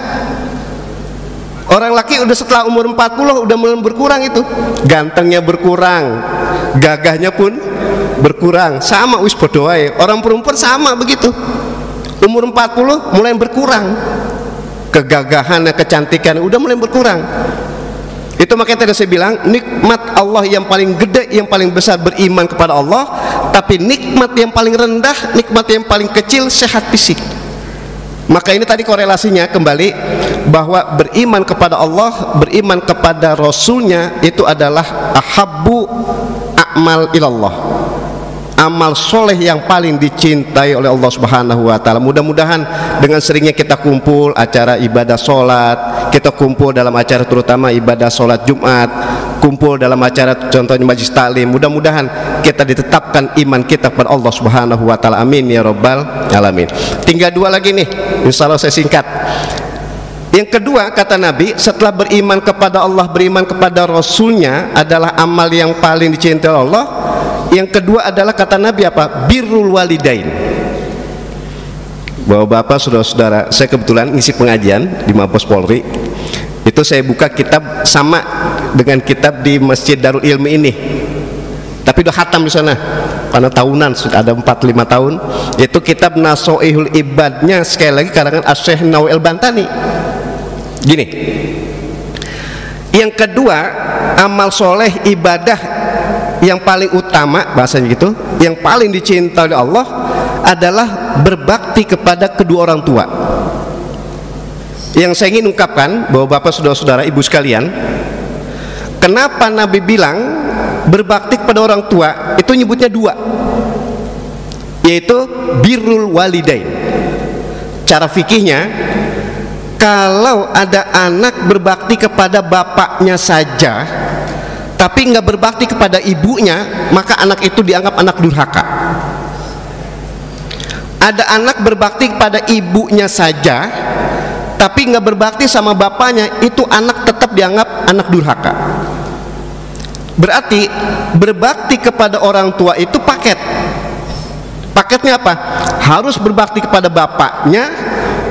Orang laki udah setelah umur 40 udah mulai berkurang itu. Gantengnya berkurang, gagahnya pun berkurang. Sama wis podo wae. Orang perempuan sama begitu. Umur 40 mulai berkurang. Kegagahan, kecantikan udah mulai berkurang. Itu makanya tadi saya bilang, nikmat Allah yang paling gede, yang paling besar beriman kepada Allah. Tapi nikmat yang paling rendah, nikmat yang paling kecil sehat fisik. Maka ini tadi korelasinya kembali bahwa beriman kepada Allah, beriman kepada Rasulnya itu adalah ahabbu a'mal ilallah, amal soleh yang paling dicintai oleh Allah Subhanahu wa Ta'ala. Mudah-mudahan dengan seringnya kita kumpul acara ibadah sholat, kita kumpul dalam acara terutama ibadah sholat Jumat, kumpul dalam acara contohnya majlis taklim, mudah-mudahan kita ditetapkan iman kita kepada Allah Subhanahu wa Ta'ala. Amin ya rabbal alamin. Tinggal dua lagi nih, insya Allah saya singkat. Yang kedua, kata Nabi, setelah beriman kepada Allah, beriman kepada Rasulnya adalah amal yang paling dicintai Allah. Yang kedua adalah kata Nabi apa? Birrul walidain. Bapak-bapak, saudara-saudara, saya kebetulan ngisi pengajian di Mabes Polri. Itu saya buka kitab sama dengan kitab di Masjid Darul Ilmi ini. Tapi udah khatam di sana. Karena tahunan sudah ada 4-5 tahun. Itu kitab Nasoihul Ibadnya sekali lagi karangan Asy-Syaikh Nawawi Al-Bantani. Gini. Yang kedua, amal soleh ibadah yang paling utama, bahasanya gitu, yang paling dicintai oleh Allah adalah berbakti kepada kedua orang tua. Yang saya ingin ungkapkan bahwa bapak, saudara-saudara, ibu sekalian, kenapa Nabi bilang berbakti kepada orang tua itu nyebutnya dua, yaitu birrul walidain. Cara fikihnya, kalau ada anak berbakti kepada bapaknya saja tapi nggak berbakti kepada ibunya, maka anak itu dianggap anak durhaka. Ada anak berbakti kepada ibunya saja tapi nggak berbakti sama bapaknya, itu anak tetap dianggap anak durhaka. Berarti berbakti kepada orang tua itu paket. Paketnya apa? Harus berbakti kepada bapaknya,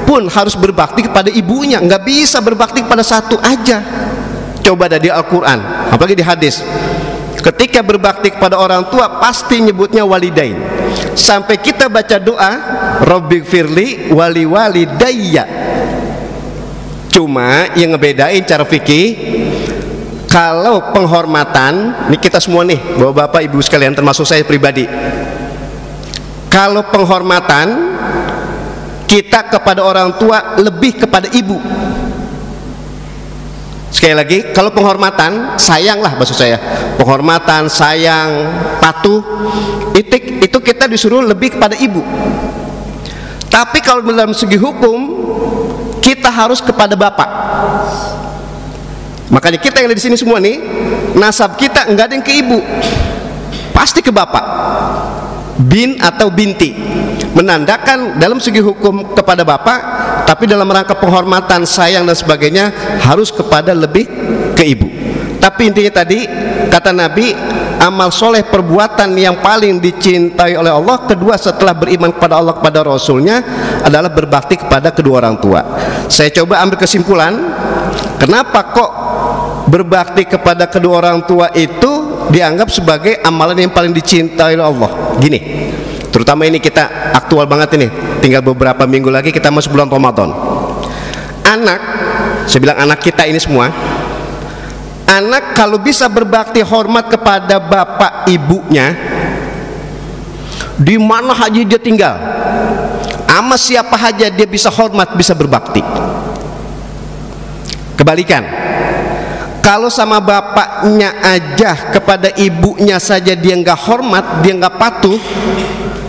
pun harus berbakti kepada ibunya. Nggak bisa berbakti kepada satu aja. Coba dari Al-Quran, apalagi di hadis, ketika berbakti kepada orang tua pasti nyebutnya walidain. Sampai kita baca doa Rabbighfirli wali walidayya. Cuma yang ngebedain cara fikih, kalau penghormatan, ini kita semua nih, bapak-bapak, ibu sekalian, termasuk saya pribadi, kalau penghormatan kita kepada orang tua lebih kepada ibu. Sekali lagi, kalau penghormatan, sayanglah maksud saya, penghormatan, sayang, patuh, itu kita disuruh lebih kepada ibu. Tapi kalau dalam segi hukum, kita harus kepada bapak. Makanya kita yang ada di sini semua nih, nasab kita enggak ada yang ke ibu, pasti ke bapak, bin atau binti, menandakan dalam segi hukum kepada bapak, tapi dalam rangka penghormatan, sayang dan sebagainya harus kepada lebih ke ibu. Tapi intinya tadi kata Nabi, amal soleh, perbuatan yang paling dicintai oleh Allah kedua setelah beriman kepada Allah, kepada Rasulnya, adalah berbakti kepada kedua orang tua. Saya coba ambil kesimpulan, kenapa kok berbakti kepada kedua orang tua itu dianggap sebagai amalan yang paling dicintai oleh Allah. Gini, terutama ini kita aktual banget ini, tinggal beberapa minggu lagi kita masuk bulan Ramadan. Anak, saya bilang anak kita ini semua, anak kalau bisa berbakti hormat kepada bapak ibunya, di mana aja dia tinggal, sama siapa aja dia bisa hormat, bisa berbakti. Kebalikan, kalau sama bapaknya aja, kepada ibunya saja dia nggak hormat, dia nggak patuh,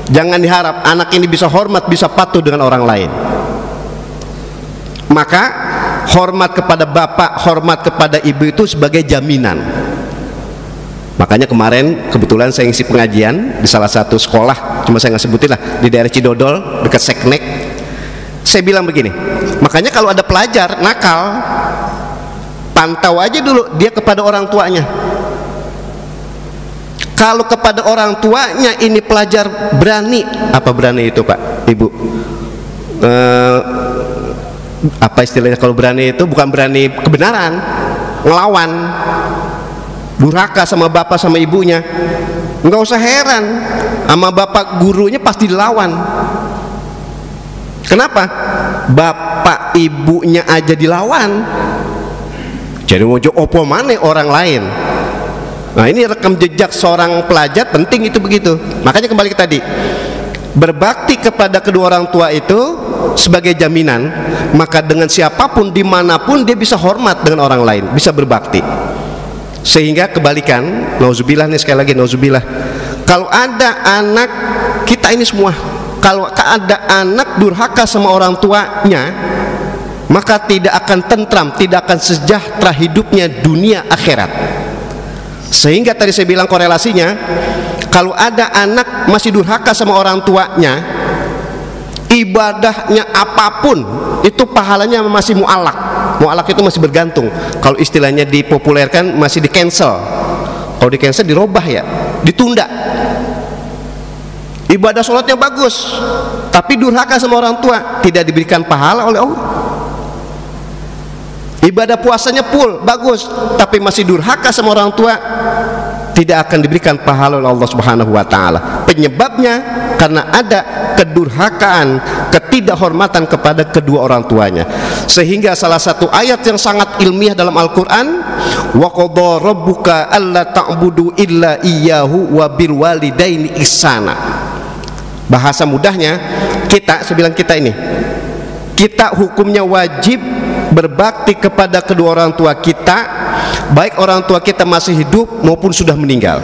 jangan diharap anak ini bisa hormat, bisa patuh dengan orang lain. Maka hormat kepada bapak, hormat kepada ibu itu sebagai jaminan. Makanya kemarin kebetulan saya ngisi pengajian di salah satu sekolah, cuma saya nggak sebutin lah, di daerah Cidodol dekat Seknek. Saya bilang begini, makanya kalau ada pelajar nakal, pantau aja dulu dia kepada orang tuanya. Kalau kepada orang tuanya ini pelajar berani, apa berani itu Pak, Ibu? Apa istilahnya kalau berani itu? Bukan berani kebenaran, ngelawan, durhaka sama bapak sama ibunya. Nggak usah heran, sama bapak gurunya pasti dilawan. Kenapa? Bapak ibunya aja dilawan, jadi ngojo opo mana orang lain. Nah, ini rekam jejak seorang pelajar penting itu begitu. Makanya kembali ke tadi, berbakti kepada kedua orang tua itu sebagai jaminan, maka dengan siapapun dimanapun dia bisa hormat dengan orang lain, bisa berbakti. Sehingga kebalikan, nauzubillah nih, sekali lagi nauzubillah, kalau ada anak kita ini semua, kalau ada anak durhaka sama orang tuanya, maka tidak akan tentram, tidak akan sejahtera hidupnya dunia akhirat. Sehingga tadi saya bilang korelasinya, kalau ada anak masih durhaka sama orang tuanya, ibadahnya apapun itu pahalanya masih mu'alak. Mu'alak itu masih bergantung. Kalau istilahnya dipopulerkan masih di cancel. Kalau di cancel dirobah ya, ditunda. Ibadah sholatnya bagus, tapi durhaka sama orang tua, tidak diberikan pahala oleh Allah. Ibadah puasanya full, bagus, tapi masih durhaka sama orang tua, tidak akan diberikan pahala oleh Allah Subhanahu wa taala. Penyebabnya karena ada kedurhakaan, ketidakhormatan kepada kedua orang tuanya. Sehingga salah satu ayat yang sangat ilmiah dalam Al-Qur'an, wa qadha rabbuka alla ta'budu illa iyyahu wa bil walidaini ihsana. Bahasa mudahnya, saya bilang kita ini, kita hukumnya wajib berbakti kepada kedua orang tua kita, baik orang tua kita masih hidup maupun sudah meninggal.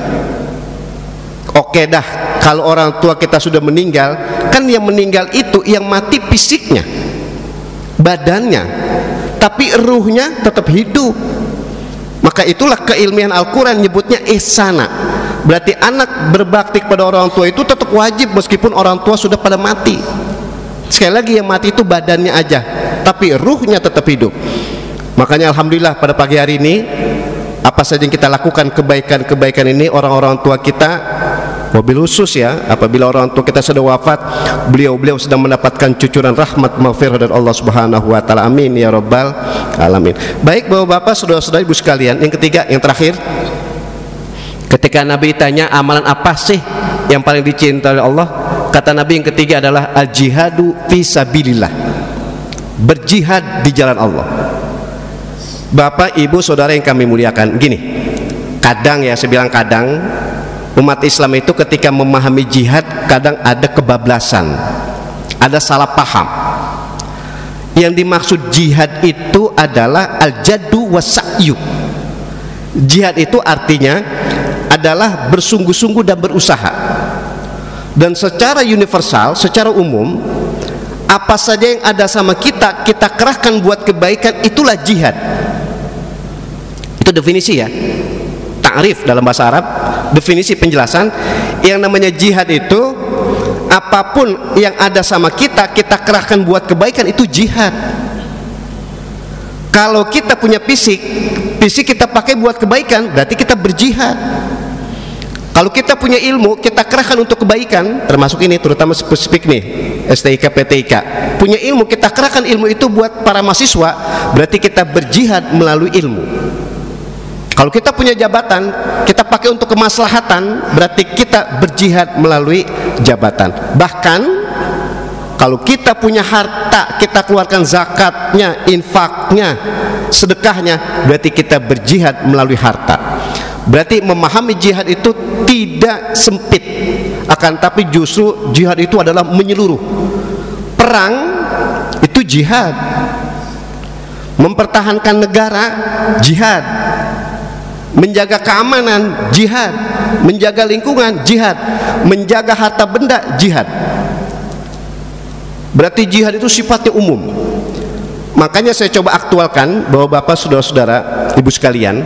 Oke dah, kalau orang tua kita sudah meninggal, kan yang meninggal itu yang mati fisiknya, badannya, tapi ruhnya tetap hidup. Maka itulah keilmian Al-Quran nyebutnya ihsana. Berarti anak berbakti kepada orang tua itu tetap wajib meskipun orang tua sudah pada mati. Sekali lagi, yang mati itu badannya aja, tapi ruhnya tetap hidup. Makanya alhamdulillah pada pagi hari ini, apa saja yang kita lakukan kebaikan-kebaikan ini, orang-orang tua kita, wabil khusus ya, apabila orang tua kita sudah wafat, beliau sedang mendapatkan cucuran rahmat maghfirah dari Allah Subhanahu wa taala. Amin ya rabbal alamin. Baik Bapak-bapak, saudara-saudara, ibu sekalian, yang ketiga, yang terakhir, ketika Nabi tanya amalan apa sih yang paling dicintai oleh Allah, kata Nabi yang ketiga adalah al-jihadu fi sabilillah, berjihad di jalan Allah. Bapak, Ibu, Saudara yang kami muliakan, gini, kadang ya, saya bilang kadang, umat Islam itu ketika memahami jihad kadang ada kebablasan, ada salah paham. Yang dimaksud jihad itu adalah al-jaddu was-sa'yu. Jihad itu artinya adalah bersungguh-sungguh dan berusaha. Dan secara universal, secara umum, apa saja yang ada sama kita, kita kerahkan buat kebaikan, itulah jihad. Itu definisi ya, ta'rif dalam bahasa Arab, definisi penjelasan. Yang namanya jihad itu apapun yang ada sama kita, kita kerahkan buat kebaikan, itu jihad. Kalau kita punya fisik kita pakai buat kebaikan, berarti kita berjihad. Kalau kita punya ilmu, kita kerahkan untuk kebaikan, termasuk ini terutama spesifik nih, STIK, PTIK, punya ilmu, kita kerahkan ilmu itu buat para mahasiswa, berarti kita berjihad melalui ilmu. Kalau kita punya jabatan, kita pakai untuk kemaslahatan, berarti kita berjihad melalui jabatan. Bahkan kalau kita punya harta, kita keluarkan zakatnya, infaknya, sedekahnya, berarti kita berjihad melalui harta. Berarti memahami jihad itu tidak sempit, akan tapi justru jihad itu adalah menyeluruh. Perang itu jihad, mempertahankan negara jihad, menjaga keamanan jihad, menjaga lingkungan jihad, menjaga harta benda jihad. Berarti jihad itu sifatnya umum. Makanya saya coba aktualkan bahwa Bapak, saudara-saudara, Ibu sekalian,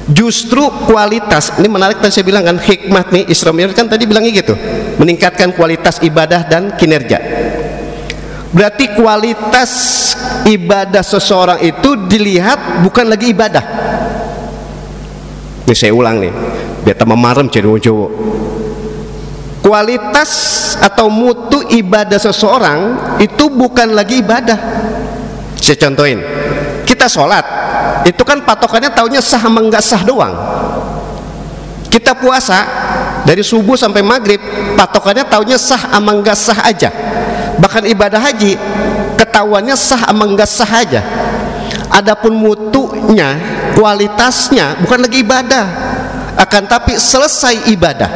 justru kualitas, ini menarik tadi saya bilang kan, hikmah nih Isra Mi'raj kan tadi bilangnya gitu, meningkatkan kualitas ibadah dan kinerja. Berarti kualitas ibadah seseorang itu dilihat bukan lagi ibadah. Ini saya ulang nih, biar tambah marem cewek-cewek. Kualitas atau mutu ibadah seseorang itu bukan lagi ibadah. Saya contohin, kita sholat, itu kan patokannya taunya sah sama enggak sah doang. Kita puasa dari subuh sampai maghrib, patokannya taunya sah sama enggak sah aja. Bahkan ibadah haji, ketahuannya sah sama enggak sah aja. Adapun mutunya, kualitasnya bukan lagi ibadah, akan tapi selesai ibadah.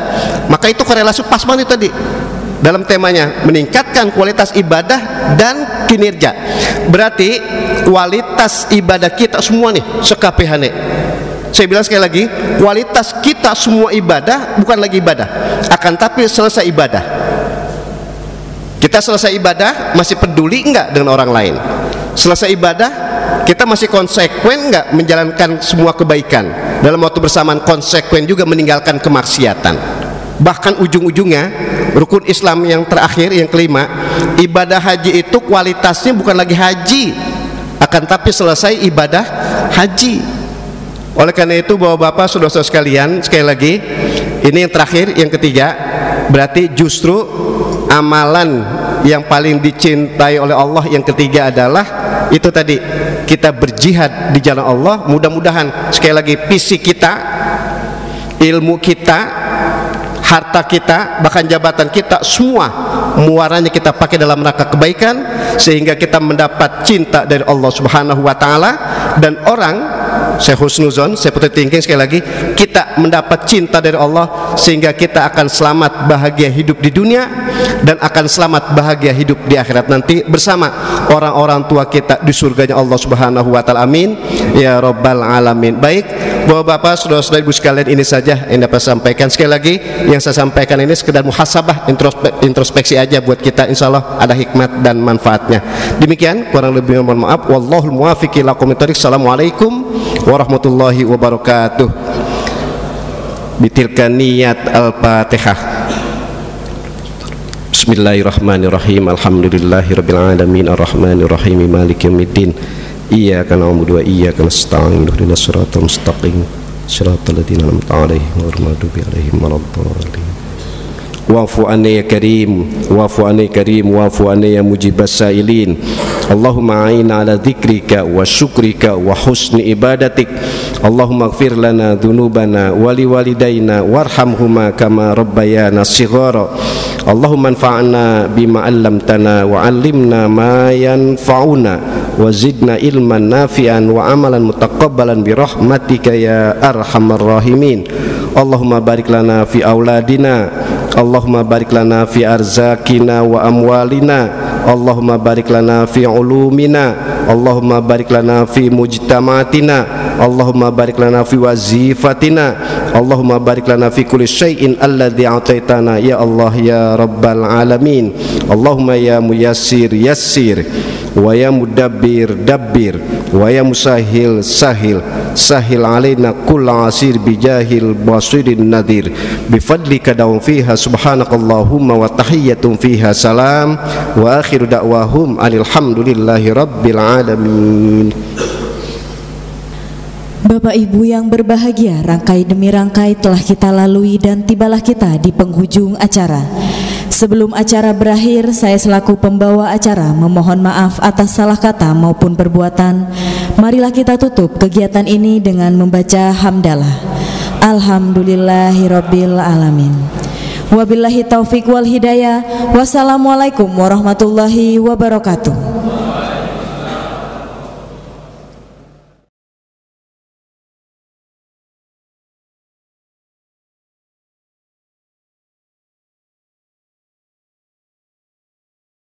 Maka itu korelasi pas banget tadi dalam temanya, meningkatkan kualitas ibadah dan kinerja. Berarti kualitas ibadah kita semua nih sekapehane, saya bilang sekali lagi, kualitas kita semua ibadah bukan lagi ibadah, akan tapi selesai ibadah. Kita selesai ibadah masih peduli enggak dengan orang lain? Selesai ibadah kita masih konsekuen enggak menjalankan semua kebaikan? Dalam waktu bersamaan konsekuen juga meninggalkan kemaksiatan. Bahkan ujung-ujungnya rukun Islam yang terakhir, yang kelima, ibadah haji itu kualitasnya bukan lagi haji, akan tapi selesai ibadah haji. Oleh karena itu Bapak-bapak, saudara-saudara sekalian, sekali lagi ini yang terakhir, yang ketiga, berarti justru amalan yang paling dicintai oleh Allah yang ketiga adalah itu tadi, kita berjihad di jalan Allah. Mudah-mudahan sekali lagi fisik kita, ilmu kita, harta kita, bahkan jabatan kita, semua muaranya kita pakai dalam rangka kebaikan, sehingga kita mendapat cinta dari Allah Subhanahu wa taala. Dan orang, saya husnuzon, saya putih thinking sekali lagi, kita mendapat cinta dari Allah sehingga kita akan selamat bahagia hidup di dunia dan akan selamat bahagia hidup di akhirat nanti bersama orang-orang tua kita di surganya Allah Subhanahu wa taala. Amin ya rabbal alamin. Baik Bapak-bapak, saudara-saudara, Ibu sekalian, ini saja yang dapat saya sampaikan. Sekali lagi, yang saya sampaikan ini sekedar muhasabah, introspeksi aja buat kita, insya Allah ada hikmat dan manfaatnya. Demikian, kurang lebih mohon maaf. Wallahul muwaffiq ila aqwamit thoriq. Assalamualaikum warahmatullahi wabarakatuh. Bitilka niyat al-Fatihah. Bismillahirrahmanirrahim. Alhamdulillahirabbil alamin arrahmanir rahim maliki yaumiddin. Iyyaka na'budu wa iyyaka nasta'in. Ihdinas siratal mustaqim. Siratal ladzina an'amta 'alaihim ghairil maghdubi 'alaihim waladdallin. Wa'fu anni ya karim, wa'fu anni karim, wa'fu anni ya mujibas sa'ilin. Allahumma a'inna ala dzikrika wa syukrika wa husni ibadatik. Allahumma ighfir lana dzunubana wa liwalidayna warhamhuma kama rabbayana shighara. Allahumma anfa'na bima 'allamtana wa 'allimna ma yanfa'una wa zidna ilman nafi'an wa amalan mutaqabbalan bi rahmatika ya arhamar rahimin. Allahumma barik lana fi auladina, Allahumma barik lana fi arzakina wa amwalina, Allahumma barik lana fi ulumina, Allahumma barik lana fi mujtamatina, Allahumma barik lana fi wazifatina, Allahumma barik lana fi kulli syai'in alladhi a'taitana ya Allah ya rabbal alamin. Allahumma ya muyassir yassir, wa ya mudabbir dabbir, wa ya musahil sahil sahil alaina kull asir bijahil basirin nadir bifadlika daum fiha subhanakallahumma wa tahiyyatun fiha salam wa akhiru da'wahum alhamdulillahi rabbil alamin. Bapak Ibu yang berbahagia, rangkai demi rangkai telah kita lalui dan tibalah kita di penghujung acara. Sebelum acara berakhir, saya selaku pembawa acara memohon maaf atas salah kata maupun perbuatan. Marilah kita tutup kegiatan ini dengan membaca hamdalah. Alhamdulillahirabbil alamin. Wabillahi taufik wal hidayah. Wassalamualaikum warahmatullahi wabarakatuh.